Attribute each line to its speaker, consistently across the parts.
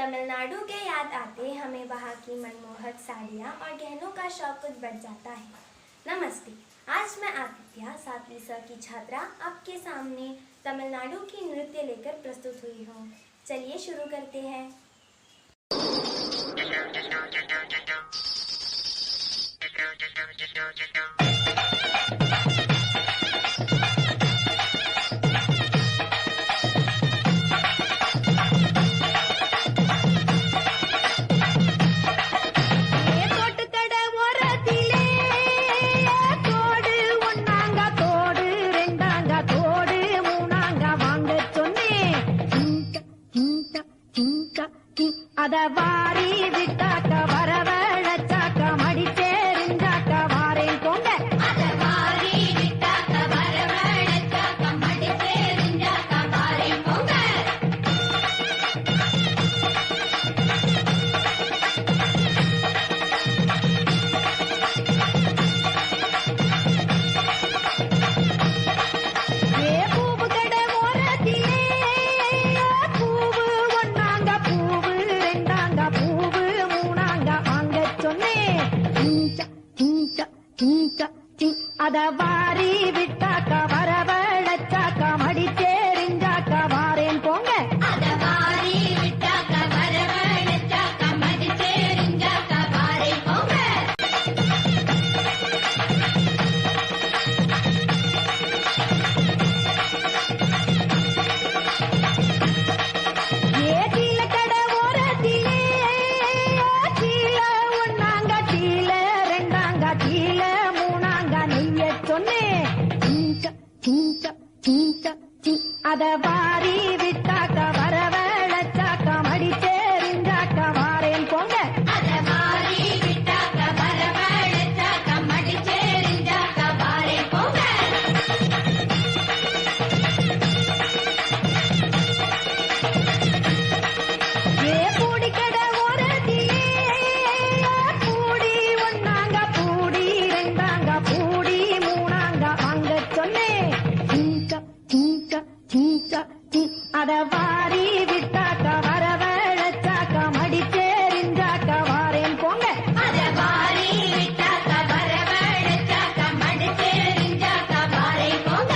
Speaker 1: तमिलनाडु के याद आते हमें वहाँ की मनमोहक साड़ियाँ और गहनों का शौक कुछ बढ़ जाता है। नमस्ते, आज मैं आदित्य 7वीं स की छात्रा आपके सामने तमिलनाडु की नृत्य लेकर प्रस्तुत हुई हूँ। चलिए शुरू करते हैं।
Speaker 2: அதவாரி விட்டாக்க வரவழைச்சாக்க மடிச்சேரிஞ்சாக்க வாரேன் போங்க. அதவாரி விட்டாக்க வரவழைச்சாக்க மடிச்சேரிஞ்சாக்க வாரேன் போங்க. ஏ பூவு கடை ஓரத்திலே பூவு ஒன்னாங்க பூவு ரெண்டாங்க பூவு மூணாங்க வாங்க சொன்னேன். அத வாரி விட்டாக்க வரவழைச்சாக்க மடிச்சேரிஞ்சாக்க வாரேன் போங்க. அத வாரி விட்டாக்க வரவழைச்சாக்க மடிச்சேரிஞ்சாக்க வாரேன் போங்க. ஏதில கடை ஓரத்திலே கீழே ஒன்னாங்க கீழே ரெண்டாங்க கீழே மூணாங்க நெய்ய சொன்னேன். அத வாரி விட்டாக்க வரவழைச்சாக்க மடிச்சேரிஞ்சாக்க வாரேன் போங்க. அத வாரி விட்டாக்க வரவழைச்சாக்க மடிச்சேரிஞ்சாக்க வாரேன் போங்க. ஏ பூடி கடை ஓரத்திலே பூடி ஒன்னாங்க பூடி ரெண்டாங்க பூடி மூணாங்க வாங்க சொன்னேன். அத வாரி விட்டாக்க வரவழைச்சாக்க மடிச்சேரிஞ்சாக்க வாரேன் போங்க. அத வாரி விட்டாக்க வரவழைச்சாக்க மடிச்சேரிஞ்சாக்க வாரேன் போங்க.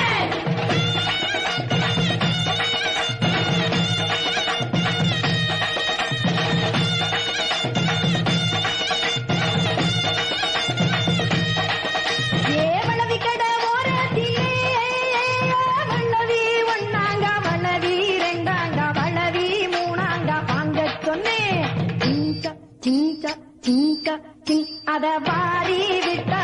Speaker 2: ஏ வளவி கடை ஓரத்திலே வளவி ஒன்னாங்க வளவி ரெண்டாங்க வளவி மூணாங்க வாங்க சொன்னேன். அத வாரி விட்ட